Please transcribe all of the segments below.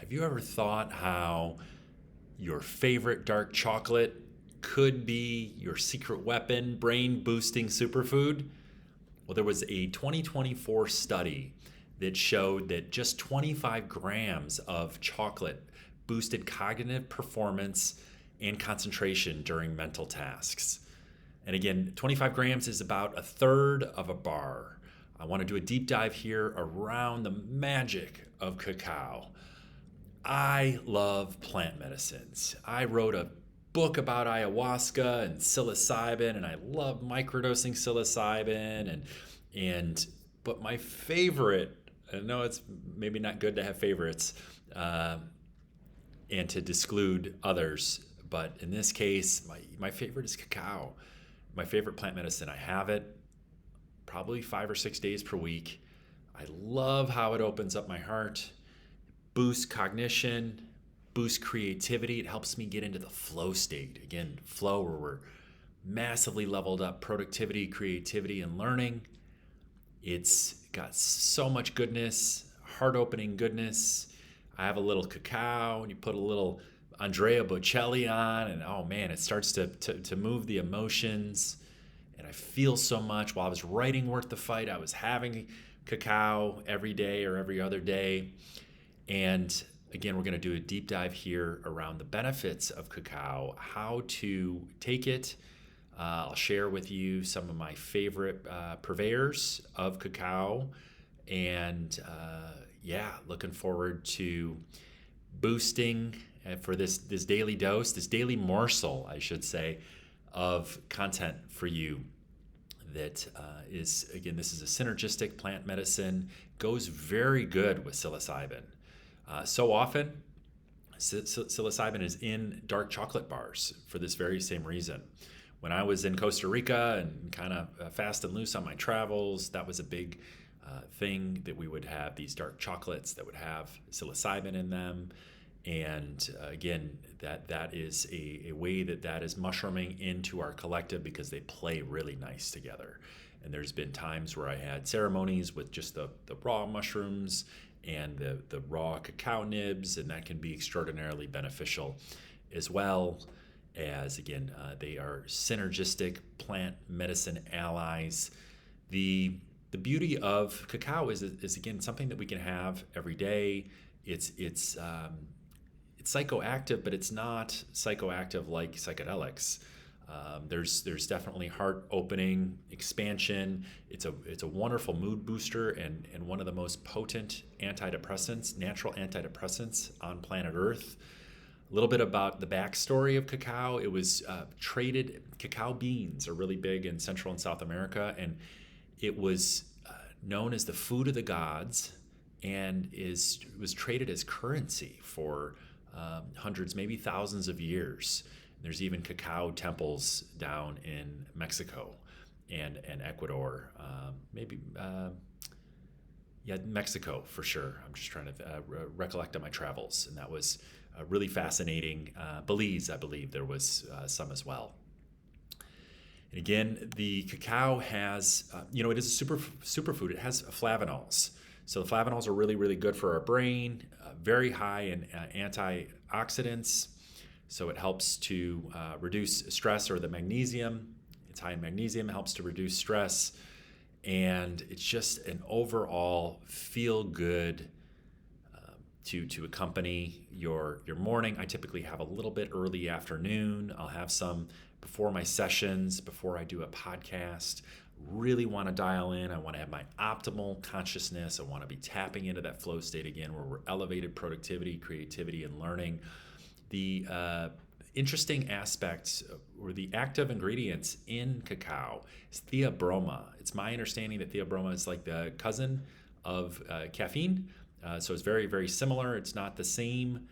Have you ever thought how your favorite dark chocolate could be your secret weapon, brain boosting superfood? Well, there was a 2024 study that showed that just 25 grams of chocolate boosted cognitive performance and concentration during mental tasks. And again, 25 grams is about a third of a bar. I want to do a deep dive here around the magic of cacao. I love plant medicines. I wrote a book about ayahuasca and psilocybin, and I love microdosing psilocybin. And but my favorite, I know it's maybe not good to have favorites and to disclude others, but in this case, my favorite is cacao. My favorite plant medicine. I have it probably 5 or 6 days per week. I love how it opens up my heart, boosts cognition, boosts creativity. It helps me get into the flow state. Again, flow where we're massively leveled up productivity, creativity, and learning. It's got so much goodness, heart-opening goodness. I have a little cacao, and you put a little Andrea Bocelli on, and oh man, it starts to move the emotions. And I feel so much. While I was writing Worth the Fight, I was having cacao every day or every other day. And again, we're going to do a deep dive here around the benefits of cacao, how to take it. I'll share with you some of my favorite purveyors of cacao. And looking forward to boosting for this daily dose, this daily morsel, I should say, of content for you that is, again, this is a synergistic plant medicine, goes very good with psilocybin. So often, psilocybin is in dark chocolate bars for this very same reason. When I was in Costa Rica and kind of fast and loose on my travels, that was a big thing that we would have these dark chocolates that would have psilocybin in them. And again, that is a way that is mushrooming into our collective because they play really nice together. And there's been times where I had ceremonies with just the raw mushrooms and the raw cacao nibs, and that can be extraordinarily beneficial as well as, again, they are synergistic plant medicine allies. The beauty of cacao is again something that we can have every day. It's psychoactive, but it's not psychoactive like psychedelics. There's definitely heart opening, expansion. It's a wonderful mood booster and one of the most potent antidepressants, natural antidepressants on planet Earth. A little bit about the backstory of cacao. It was traded. Cacao beans are really big in Central and South America, and it was known as the food of the gods, and was traded as currency for hundreds, maybe thousands of years. There's even cacao temples down in Mexico and Ecuador, Mexico for sure. I'm just trying to recollect on my travels, and that was really fascinating. Belize, I believe there was some as well. And again, the cacao has, it is a superfood. It has flavanols. So the flavanols are really, really good for our brain, very high in antioxidants. So it helps to reduce stress, or the magnesium. It's high in magnesium, it helps to reduce stress. And it's just an overall feel-good to accompany your morning. I typically have a little bit early afternoon. I'll have some before my sessions, before I do a podcast. Really want to dial in. I want to have my optimal consciousness. I want to be tapping into that flow state again, where we're elevated productivity, creativity, and learning. The interesting aspects or the active ingredients in cacao is theobroma. It's my understanding that theobroma is like the cousin of caffeine. So it's very, very similar. It's not the same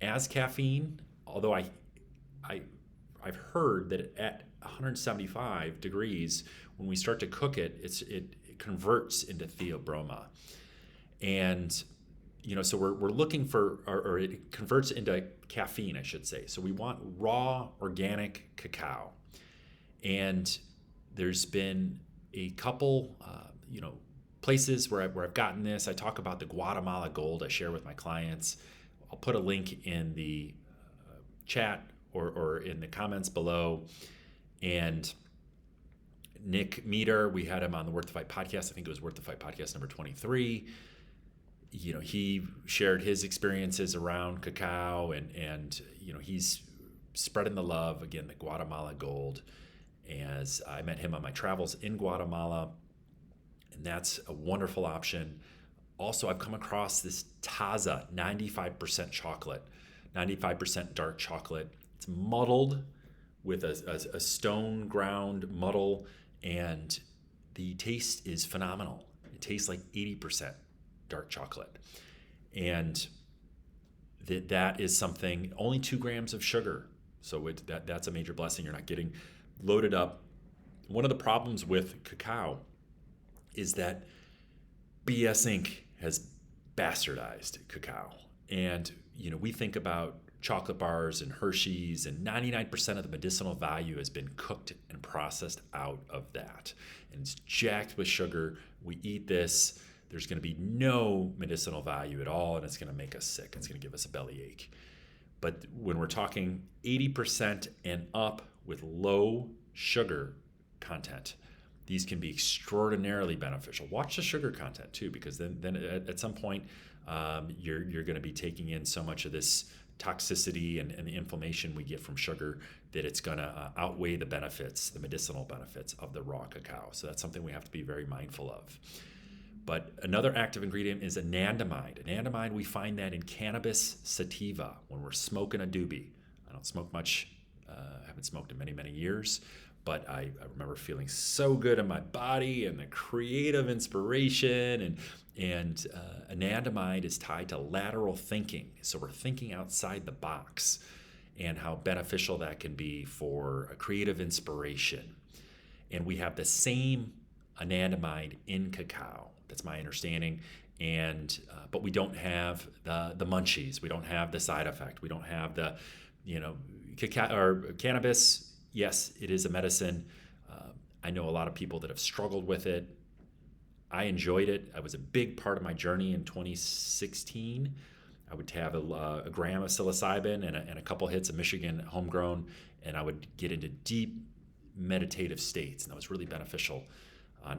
as caffeine, although I've heard that at 175 degrees, when we start to cook it, it converts into theobroma. And so we're looking for, or it converts into caffeine, I should say. So we want raw, organic cacao. And there's been a couple, places where I've gotten this. I talk about the Guatemala gold I share with my clients. I'll put a link in the chat or in the comments below. And Nick Meter, we had him on the Worth the Fight podcast. I think it was Worth the Fight podcast number 23. He shared his experiences around cacao, and he's spreading the love, again, the Guatemala gold, as I met him on my travels in Guatemala, and that's a wonderful option. Also, I've come across this Taza 95% chocolate, 95% dark chocolate. It's muddled with a stone ground muddle, and the taste is phenomenal. It tastes like 80% dark chocolate. And that is something, only 2 grams of sugar. So that's a major blessing. You're not getting loaded up. One of the problems with cacao is that BS Inc. has bastardized cacao. And, we think about chocolate bars and Hershey's, and 99% of the medicinal value has been cooked and processed out of that. And it's jacked with sugar. We eat this, there's going to be no medicinal value at all, and it's going to make us sick. It's going to give us a bellyache. But when we're talking 80% and up with low sugar content, these can be extraordinarily beneficial. Watch the sugar content too, because then at some point you're going to be taking in so much of this toxicity and the inflammation we get from sugar that it's going to outweigh the benefits, the medicinal benefits of the raw cacao. So that's something we have to be very mindful of. But another active ingredient is anandamide. Anandamide, we find that in cannabis sativa when we're smoking a doobie. I don't smoke much. I haven't smoked in many, many years. But I remember feeling so good in my body and the creative inspiration. And anandamide is tied to lateral thinking. So we're thinking outside the box, and how beneficial that can be for a creative inspiration. And we have the same anandamide in cacao. That's my understanding. And but we don't have the munchies. We don't have the side effect. We don't have the, cacao or cannabis. Yes, it is a medicine. I know a lot of people that have struggled with it. I enjoyed it. It was a big part of my journey in 2016. I would have a gram of psilocybin and a couple hits of Michigan homegrown, and I would get into deep meditative states, and that was really beneficial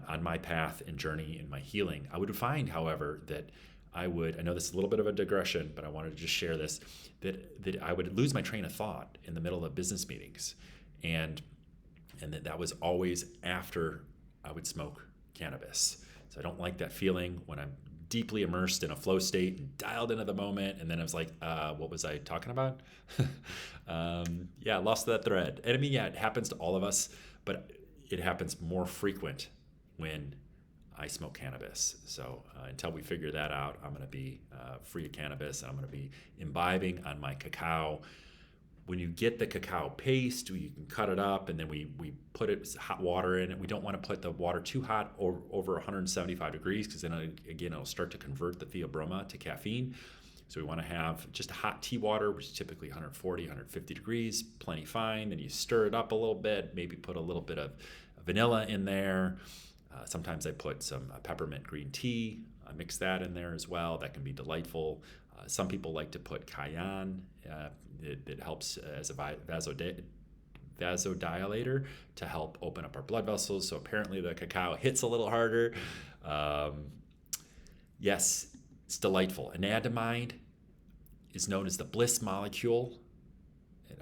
on my path and journey in my healing. I would find, however, that I know this is a little bit of a digression, but I wanted to just share this, that I would lose my train of thought in the middle of business meetings. And that was always after I would smoke cannabis. So I don't like that feeling when I'm deeply immersed in a flow state and dialed into the moment. And then I was like, what was I talking about? Lost that thread. And I mean, it happens to all of us, but it happens more frequent when I smoke cannabis. So until we figure that out, I'm going to be free of cannabis, and I'm going to be imbibing on my cacao. When you get the cacao paste, you can cut it up, and then we put hot water in it. We don't want to put the water too hot or over 175 degrees, because then, again, it'll start to convert the theobroma to caffeine. So we want to have just hot tea water, which is typically 140, 150 degrees, plenty fine. Then you stir it up a little bit, maybe put a little bit of vanilla in there. Sometimes I put some peppermint green tea. I mix that in there as well. That can be delightful. Some people like to put cayenne. It helps as a vasodilator to help open up our blood vessels. So apparently the cacao hits a little harder. Yes, it's delightful. Anandamide is known as the bliss molecule.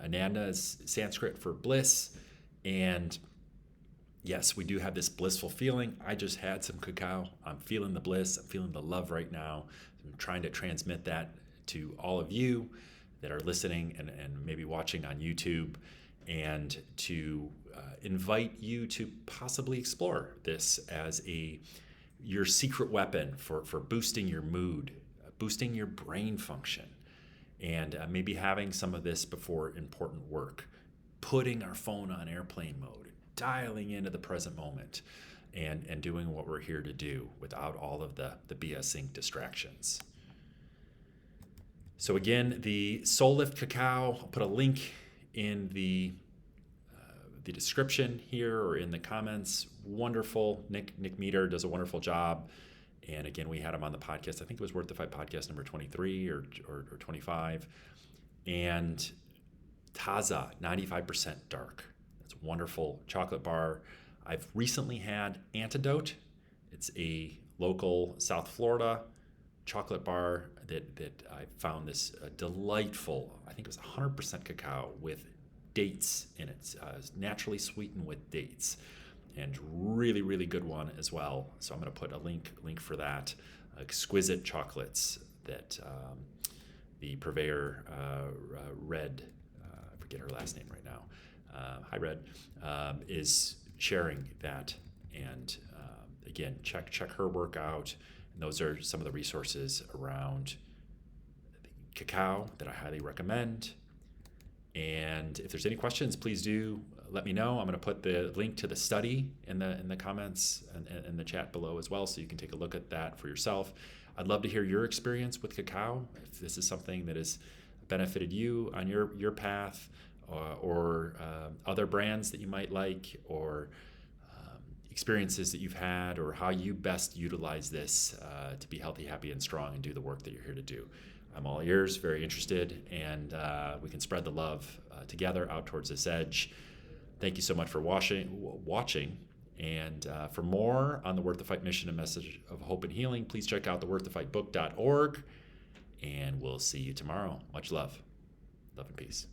Ananda is Sanskrit for bliss. And yes, we do have this blissful feeling. I just had some cacao. I'm feeling the bliss. I'm feeling the love right now. I'm trying to transmit that to all of you that are listening and maybe watching on YouTube, and to invite you to possibly explore this as your secret weapon for boosting your mood, boosting your brain function, and maybe having some of this before important work, putting our phone on airplane mode, dialing into the present moment, and doing what we're here to do without all of the BS Inc. distractions. So again, the Soul Lift Cacao, I'll put a link in the description here or in the comments. Wonderful. Nick Meter does a wonderful job. And again, we had him on the podcast. I think it was Worth the Fight podcast number 23 or 25. And Taza, 95% dark. It's a wonderful chocolate bar. I've recently had Antidote. It's a local South Florida chocolate bar that I found this delightful, I think it was 100% cacao with dates in it. It's naturally sweetened with dates. And really, really good one as well. So I'm going to put a link for that. Exquisite chocolates that the purveyor, Red, I forget her last name right now. Hi, Red, is sharing that. And again, check her work out. And those are some of the resources around cacao that I highly recommend. And if there's any questions, please do let me know. I'm going to put the link to the study in the comments and in the chat below as well, so you can take a look at that for yourself. I'd love to hear your experience with cacao, if this is something that has benefited you on your path, or other brands that you might like, or experiences that you've had, or how you best utilize this to be healthy, happy, and strong and do the work that you're here to do. I'm all ears, very interested, and we can spread the love together out towards this edge. Thank you so much for watching. And for more on the Worth the Fight mission and message of hope and healing, please check out the worththefightbook.org. And we'll see you tomorrow. Much love. Love and peace.